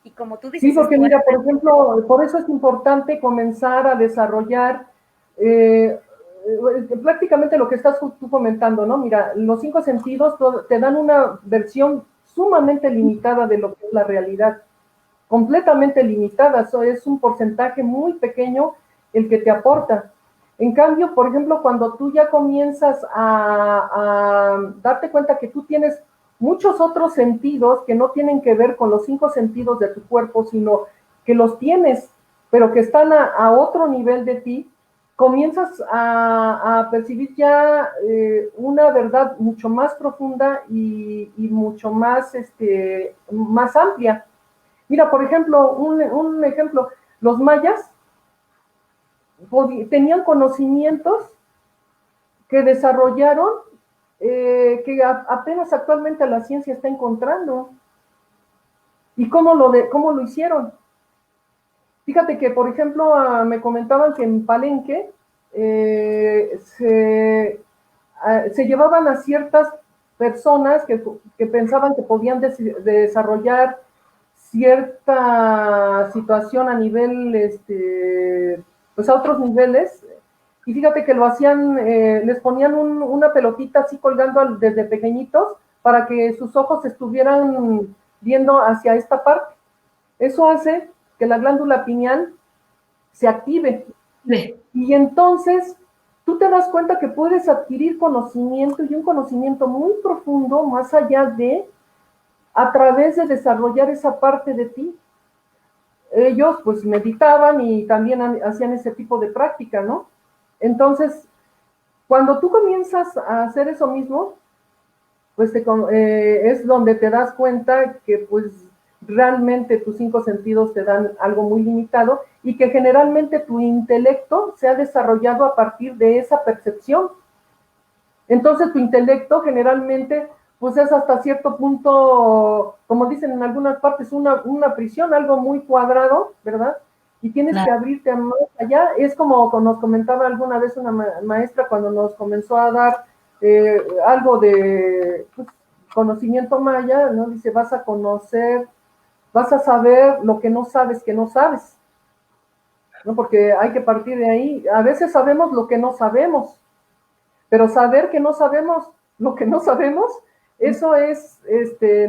Y como tú dices, sí, porque mira, por ejemplo, por eso es importante comenzar a desarrollar prácticamente lo que estás tú comentando, ¿no? Mira, los 5 sentidos te dan una versión sumamente limitada de lo que es la realidad, completamente limitada, eso es un porcentaje muy pequeño el que te aporta. En cambio, por ejemplo, cuando tú ya comienzas a darte cuenta que tú tienes muchos otros sentidos que no tienen que ver con los 5 sentidos de tu cuerpo, sino que los tienes, pero que están a otro nivel de ti, comienzas a percibir ya una verdad mucho más profunda y mucho más, más amplia. Mira, por ejemplo, un ejemplo, los mayas tenían conocimientos que desarrollaron que apenas actualmente la ciencia está encontrando. ¿Y cómo lo hicieron? Fíjate que, por ejemplo, me comentaban que en Palenque se llevaban a ciertas personas que pensaban que podían desarrollar cierta situación a nivel, pues a otros niveles, y fíjate que lo hacían, les ponían una pelotita así colgando desde pequeñitos para que sus ojos estuvieran viendo hacia esta parte. Eso hace que la glándula pineal se active. Sí. Y entonces tú te das cuenta que puedes adquirir conocimiento y un conocimiento muy profundo más allá de, a través de desarrollar esa parte de ti. Ellos pues meditaban y también hacían ese tipo de práctica, ¿no? Entonces, cuando tú comienzas a hacer eso mismo, pues es donde te das cuenta que pues realmente tus 5 sentidos te dan algo muy limitado y que generalmente tu intelecto se ha desarrollado a partir de esa percepción. Entonces tu intelecto generalmente pues es hasta cierto punto, como dicen en algunas partes, una prisión, algo muy cuadrado, ¿verdad? Y tienes que abrirte más allá. Es como nos comentaba alguna vez una maestra cuando nos comenzó a dar algo de pues, conocimiento maya, ¿no? Dice, vas a conocer, vas a saber lo que no sabes, ¿no? Porque hay que partir de ahí. A veces sabemos lo que no sabemos, pero saber que no sabemos lo que no sabemos, eso es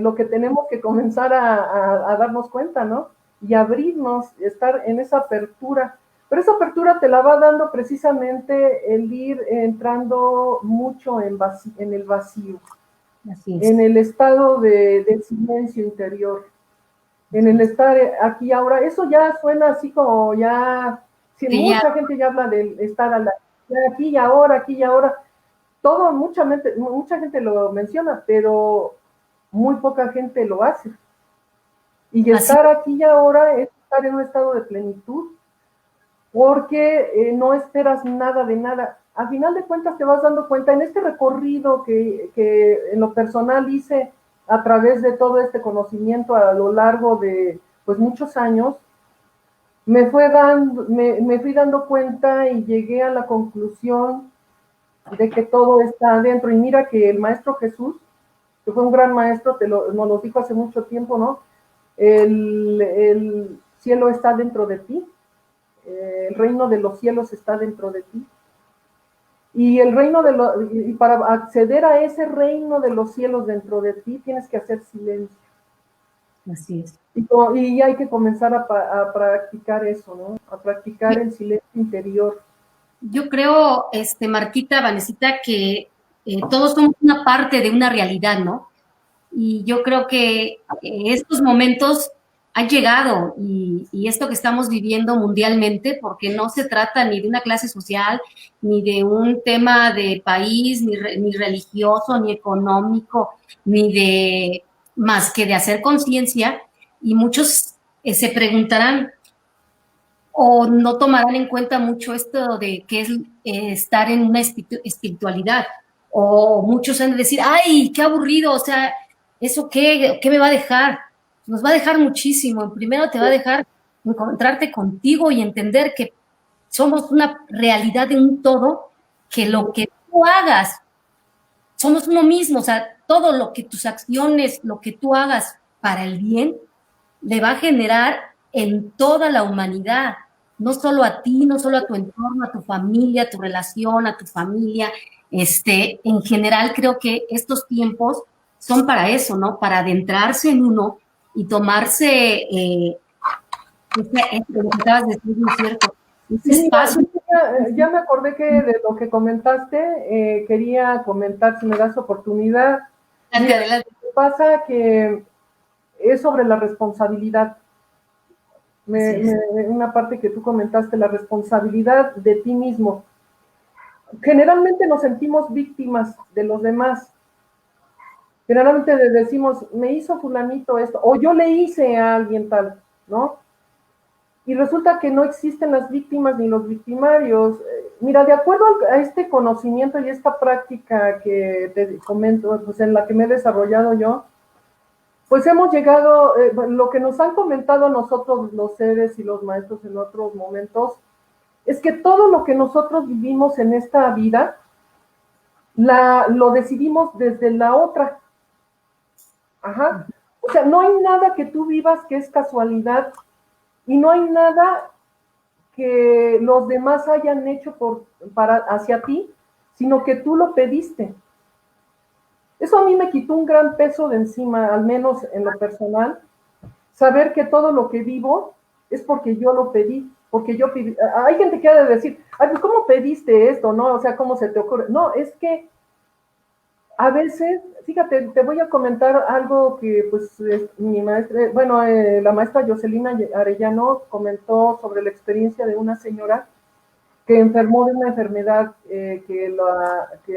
lo que tenemos que comenzar a darnos cuenta, ¿no? Y abrirnos, estar en esa apertura. Pero esa apertura te la va dando precisamente el ir entrando mucho en el vacío, en el estado de silencio interior. en el estar aquí y ahora. Eso ya suena así como ya, si Sí, mucha gente ya habla del estar aquí y ahora, aquí y ahora. Todo, mucha gente lo menciona, pero muy poca gente lo hace. Y así, estar aquí y ahora es estar en un estado de plenitud, porque no esperas nada de nada. Al final de cuentas te vas dando cuenta en este recorrido que en lo personal hice a través de todo este conocimiento a lo largo de pues muchos años, me fui dando cuenta y llegué a la conclusión de que todo está adentro. Y mira que el Maestro Jesús, que fue un gran maestro, nos lo dijo hace mucho tiempo, ¿no? El cielo está dentro de ti, el reino de los cielos está dentro de ti. Y y para acceder a ese reino de los cielos dentro de ti, tienes que hacer silencio. así es. Y hay que comenzar a practicar eso, ¿no? A practicar el silencio interior. Yo creo, Marquita, Vanesita, que todos somos una parte de una realidad, ¿no? Y yo creo que estos momentos han llegado y esto que estamos viviendo mundialmente, porque no se trata ni de una clase social, ni de un tema de país, ni religioso, ni económico, ni de más que de hacer conciencia. Y muchos se preguntarán, o no tomarán en cuenta mucho esto de qué es estar en una espiritualidad, o muchos han de decir, ay, qué aburrido, o sea, ¿eso qué me va a dejar? Nos va a dejar muchísimo. Primero te va a dejar encontrarte contigo y entender que somos una realidad de un todo, que lo que tú hagas, somos uno mismo, o sea, todo lo que tus acciones, lo que tú hagas para el bien, le va a generar en toda la humanidad, no solo a ti, no solo a tu entorno, a tu familia, a tu relación, a tu familia. En general creo que estos tiempos son para eso, ¿no? Para adentrarse en uno y tomarse, lo que acabas de decir, ¿no es cierto? Ese Sí, espacio. ya me acordé que de lo que comentaste, quería comentar si me das oportunidad. Adelante, Mira, adelante. pasa que es sobre la responsabilidad. Así es. Una parte que tú comentaste, la responsabilidad de ti mismo. Generalmente nos sentimos víctimas de los demás. Generalmente decimos, me hizo fulanito esto, o yo le hice a alguien tal, ¿no? Y resulta que no existen las víctimas ni los victimarios. Mira, de acuerdo a este conocimiento y esta práctica que te comento, pues en la que me he desarrollado yo, pues hemos llegado, lo que nos han comentado a nosotros los seres y los maestros en otros momentos, es que todo lo que nosotros vivimos en esta vida, lo decidimos desde la otra. Ajá. O sea, no hay nada que tú vivas que es casualidad y no hay nada que los demás hayan hecho hacia ti, sino que tú lo pediste. Eso a mí me quitó un gran peso de encima, al menos en lo personal, saber que todo lo que vivo es porque yo lo pedí, porque yo pedí. Hay gente que ha de decir, ay, pues ¿cómo pediste esto? ¿No? O sea, ¿cómo se te ocurre? No, es que a veces, fíjate, te voy a comentar algo que pues mi maestra, bueno, la maestra Jocelina Arellano comentó sobre la experiencia de una señora que enfermó de una enfermedad que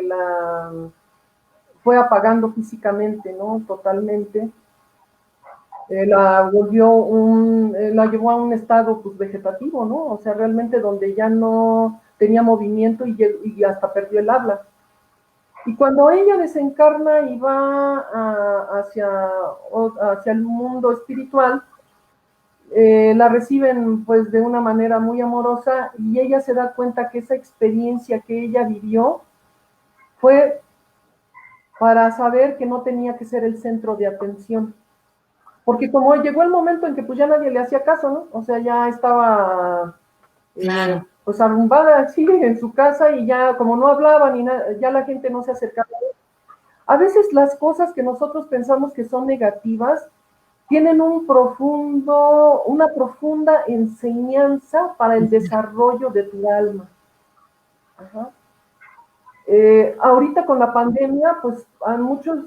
la fue apagando físicamente, ¿no? Totalmente. La llevó a un estado pues vegetativo, ¿no? O sea, realmente donde ya no tenía movimiento y hasta perdió el habla. Y cuando ella desencarna y va hacia el mundo espiritual, la reciben pues de una manera muy amorosa y ella se da cuenta que esa experiencia que ella vivió fue para saber que no tenía que ser el centro de atención. Porque como llegó el momento en que pues ya nadie le hacía caso, ¿no? O sea, ya estaba Claro. pues arrumbada así en su casa y ya como no hablaba ni nada, ya la gente no se acercaba. A veces las cosas que nosotros pensamos que son negativas tienen una profunda enseñanza para el desarrollo de tu alma. Ajá. Ahorita con la pandemia, pues a muchos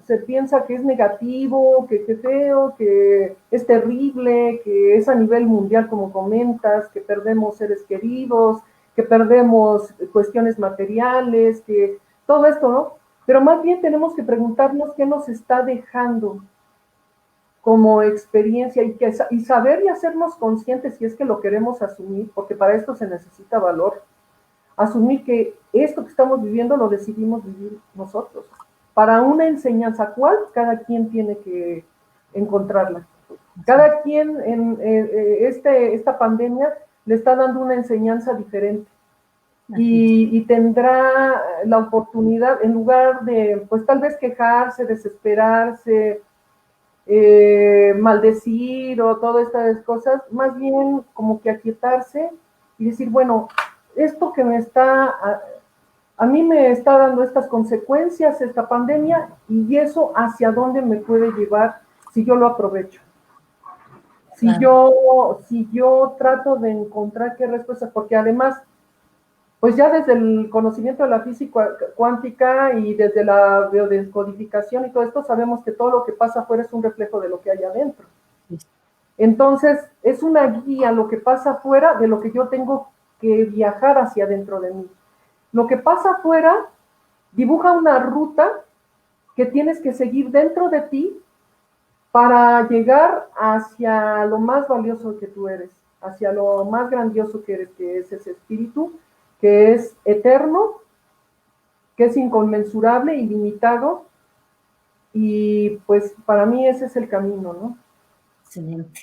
se piensa que es negativo, que feo, que es terrible, que es a nivel mundial, como comentas, que perdemos seres queridos, que perdemos cuestiones materiales, que todo esto, ¿no? Pero más bien tenemos que preguntarnos qué nos está dejando como experiencia y saber y hacernos conscientes si es que lo queremos asumir, porque para esto se necesita valor. Asumir que esto que estamos viviendo lo decidimos vivir nosotros. Para una enseñanza, ¿cuál? Cada quien tiene que encontrarla. Cada quien en esta pandemia le está dando una enseñanza diferente. Y tendrá la oportunidad, en lugar de, pues tal vez quejarse, desesperarse, maldecir o todas estas cosas, más bien como que aquietarse y decir, bueno, esto que me está, a mí me está dando estas consecuencias, esta pandemia, y eso hacia dónde me puede llevar si yo lo aprovecho. Si yo trato de encontrar qué respuestas, porque además, pues ya desde el conocimiento de la física cuántica y desde la biodescodificación y todo esto, sabemos que todo lo que pasa afuera es un reflejo de lo que hay adentro. Entonces, es una guía lo que pasa afuera de lo que yo tengo que viajar hacia adentro de mí. Lo que pasa afuera dibuja una ruta que tienes que seguir dentro de ti para llegar hacia lo más valioso que tú eres, hacia lo más grandioso que eres, que es ese espíritu, que es eterno, que es inconmensurable, ilimitado, y pues para mí ese es el camino, ¿no? Excelente.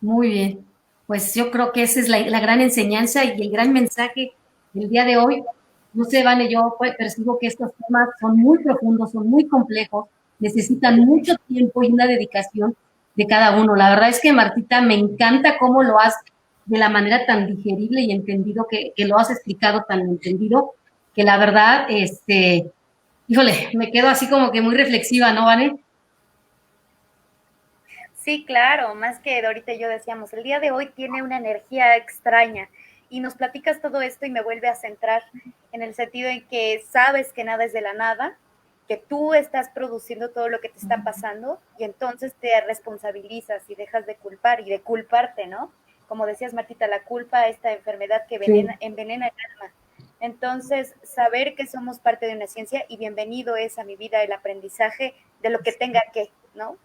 Muy bien. Pues yo creo que esa es la gran enseñanza y el gran mensaje del día de hoy. No sé, Vane, yo percibo que estos temas son muy profundos, son muy complejos, necesitan mucho tiempo y una dedicación de cada uno. La verdad es que, Martita, me encanta cómo lo has, de la manera tan digerible y entendido que lo has explicado, tan entendido, que la verdad, híjole, me quedo así como que muy reflexiva, ¿no, Vane? Sí, claro, más que ahorita yo decíamos, el día de hoy tiene una energía extraña y nos platicas todo esto y me vuelve a centrar en el sentido en que sabes que nada es de la nada, que tú estás produciendo todo lo que te está pasando y entonces te responsabilizas y dejas de culpar y de culparte, ¿no? Como decías, Martita, la culpa, esta enfermedad que Sí. envenena el alma. Entonces, saber que somos parte de una ciencia y bienvenido es a mi vida el aprendizaje de lo que tenga que, ¿no?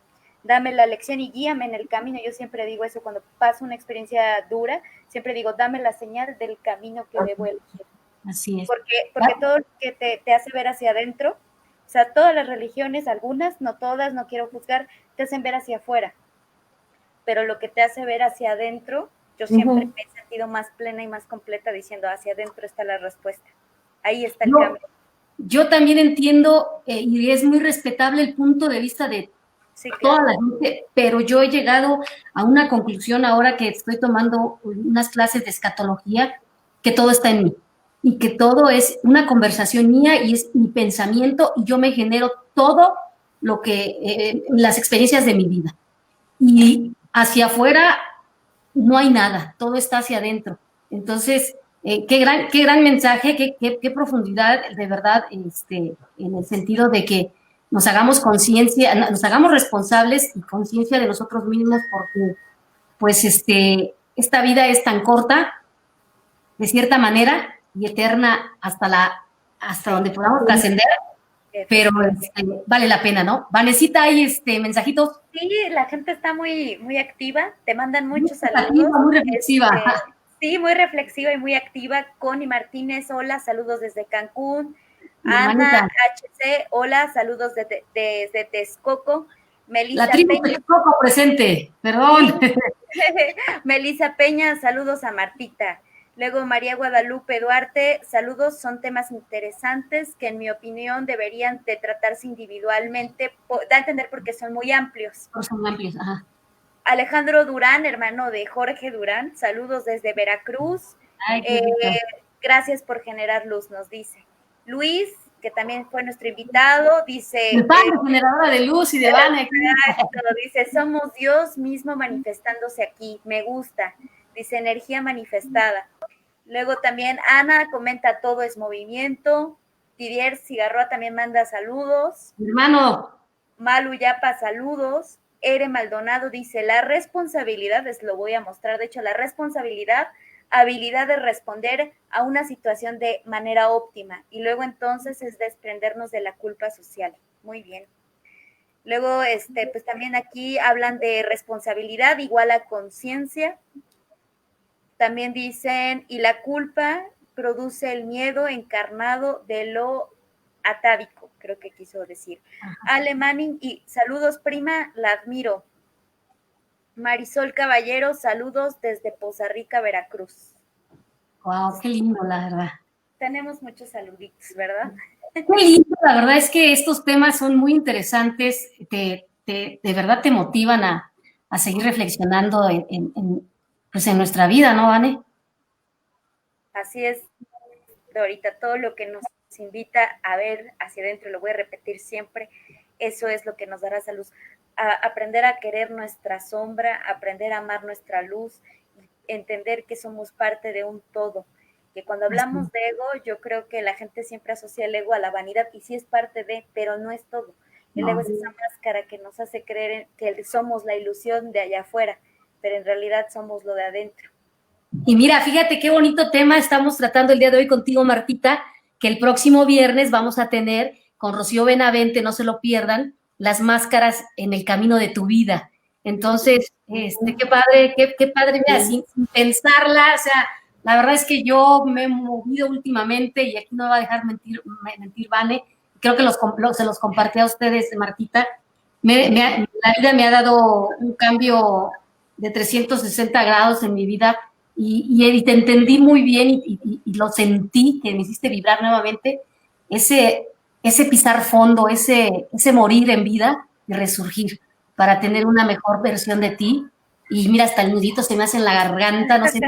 Dame la lección y guíame en el camino. Yo siempre digo eso cuando paso una experiencia dura, siempre digo, dame la señal del camino que debo elegir. Así es. Porque todo lo que te hace ver hacia adentro, o sea, todas las religiones, algunas, no todas, no quiero juzgar, te hacen ver hacia afuera. Pero lo que te hace ver hacia adentro, yo siempre me he sentido más plena y más completa diciendo, hacia adentro está la respuesta. Ahí está el cambio. Yo también entiendo y es muy respetable el punto de vista de Sí, toda claro. la gente, pero yo he llegado a una conclusión ahora que estoy tomando unas clases de escatología, que todo está en mí y que todo es una conversación mía y es mi pensamiento y yo me genero todo lo que, las experiencias de mi vida. Y hacia afuera no hay nada, todo está hacia adentro. Entonces, qué gran mensaje, qué profundidad, de verdad, en el sentido de que nos hagamos conciencia, nos hagamos responsables y conciencia de nosotros mismos, porque, pues, esta vida es tan corta, de cierta manera, y eterna hasta donde podamos trascender, pero vale la pena, ¿no? Vanecita, hay mensajitos. Sí, la gente está muy, muy activa, te mandan Muy muchos saludos. muy reflexiva. Sí, muy reflexiva y muy activa. Connie Martínez, hola, saludos desde Cancún. Mi Ana hermanita. HC, hola, saludos desde Texcoco. La Melissa tribu Peña, Texcoco presente, perdón. sí. Melissa Peña, saludos a Martita. Luego María Guadalupe Duarte, saludos, son temas interesantes que en mi opinión deberían de tratarse individualmente, da a entender porque son muy amplios. Son amplios, ajá. Alejandro Durán, hermano de Jorge Durán, saludos desde Veracruz. Ay, qué rico. Gracias por generar luz, nos dice. Luis, que también fue nuestro invitado, dice, El padre generadora de luz y de Vane aquí. dice, somos Dios mismo manifestándose aquí, me gusta, dice energía manifestada. Luego también Ana comenta, todo es movimiento. Didier Cigarroa también manda saludos. Hermano. Malu Yapa, saludos. Ere Maldonado dice, la responsabilidad, les lo voy a mostrar, de hecho, la responsabilidad, habilidad de responder a una situación de manera óptima, y luego entonces es desprendernos de la culpa social. Muy bien. Luego, pues también aquí hablan de responsabilidad igual a conciencia. También dicen, y la culpa produce el miedo encarnado de lo atávico, creo que quiso decir. Ale Manning, y saludos prima, la admiro. Marisol Caballero, saludos desde Poza Rica, Veracruz. Wow, qué lindo, la verdad. Tenemos muchos saluditos, ¿verdad? Qué lindo, la verdad es que estos temas son muy interesantes, de verdad te motivan a seguir reflexionando pues en nuestra vida, ¿no, Vane? Así es, Dorita, todo lo que nos invita a ver hacia adentro, lo voy a repetir siempre, eso es lo que nos dará salud. Aprender a querer nuestra sombra, aprender a amar nuestra luz, entender que somos parte de un todo. Que cuando hablamos de ego, yo creo que la gente siempre asocia el ego a la vanidad, y sí es parte de, pero no es todo. El ego es esa máscara que nos hace creer que somos la ilusión de allá afuera, pero en realidad somos lo de adentro. Y mira, fíjate qué bonito tema estamos tratando el día de hoy contigo, Martita, que el próximo viernes vamos a tener con Rocío Benavente, no se lo pierdan, las máscaras en el camino de tu vida. Entonces, qué padre, mira, sin pensarla, o sea, la verdad es que yo me he movido últimamente, y aquí no va a dejar mentir Vane, creo que se los compartí a ustedes, Martita. La vida me ha dado un cambio de 360 grados en mi vida, y te entendí muy bien, y lo sentí, que me hiciste vibrar nuevamente, ese pisar fondo, ese morir en vida y resurgir para tener una mejor versión de ti. Y mira, hasta el nudito se me hace en la garganta, no sé,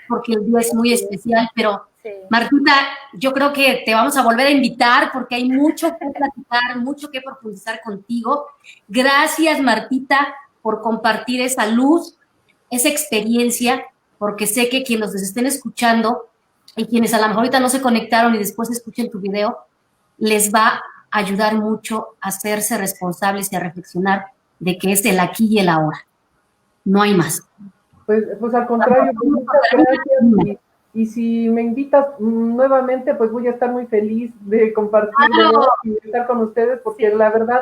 porque el día es muy especial, pero sí. Martita, yo creo que te vamos a volver a invitar porque hay mucho que platicar, mucho que profundizar contigo. Gracias, Martita, por compartir esa luz, esa experiencia, porque sé que quienes nos estén escuchando y quienes a lo mejor ahorita no se conectaron y después escuchen tu video, les va a ayudar mucho a hacerse responsables y a reflexionar de que es el aquí y el ahora. No hay más. Pues al contrario, pues muchas gracias, y si me invitas nuevamente, pues voy a estar muy feliz de compartir y de estar con ustedes, porque sí, la verdad,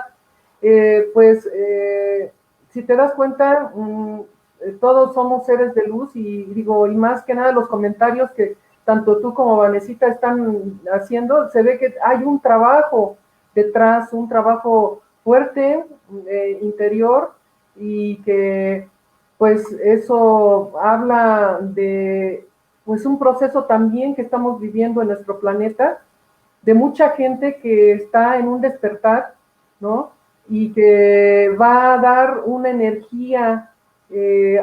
si te das cuenta, todos somos seres de luz, y digo, y más que nada los comentarios que tanto tú como Vanesita están haciendo, se ve que hay un trabajo detrás, un trabajo fuerte, interior, y que pues eso habla de pues un proceso también que estamos viviendo en nuestro planeta, de mucha gente que está en un despertar, ¿no? Y que va a dar una energía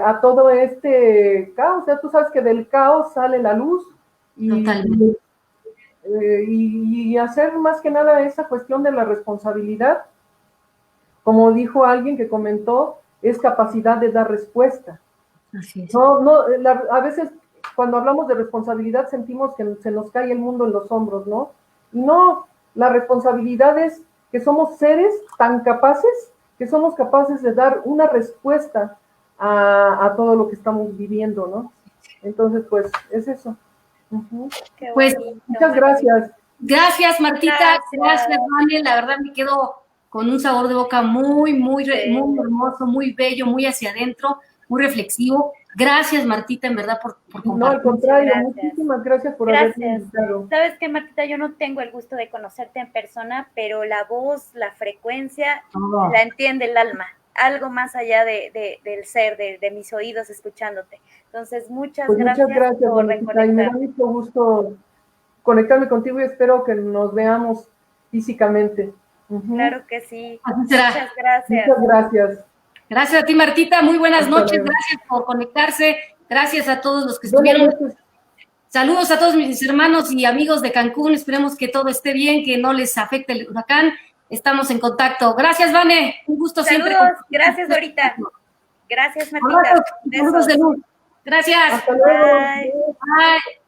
a todo este caos. O sea, tú sabes que del caos sale la luz, y hacer más que nada esa cuestión de la responsabilidad, como dijo alguien que comentó, es capacidad de dar respuesta. Así es. A veces cuando hablamos de responsabilidad sentimos que se nos cae el mundo en los hombros, ¿no? Y no, la responsabilidad es que somos seres tan capaces que somos capaces de dar una respuesta a todo lo que estamos viviendo, ¿no? Entonces, pues, es eso. Pues, muchas gracias. Gracias, Martita. Gracias, Vane. La verdad me quedo con un sabor de boca muy hermoso, muy bello, muy hacia adentro, muy reflexivo. Gracias, Martita, en verdad, por compartir. No, al contrario, muchísimas gracias por haberme invitado. Sabes que, Martita, yo no tengo el gusto de conocerte en persona, pero la voz, la frecuencia, la entiende el alma. Algo más allá del ser, de mis oídos escuchándote. Entonces, muchas gracias por Martita, y me da mucho gusto conectarme contigo, y espero que nos veamos físicamente. Claro que sí. Muchas gracias. Muchas gracias. Gracias a ti, Martita. Muy buenas noches. Gracias por conectarse. Gracias a todos los que estuvieron. Saludos a todos mis hermanos y amigos de Cancún. Esperemos que todo esté bien, que no les afecte el huracán. Estamos en contacto. Gracias, Vane. Un gusto siempre. Saludos. Gracias, Dorita. Gracias, Martita. Saludos de luz. Gracias. Hasta luego. Bye. Bye.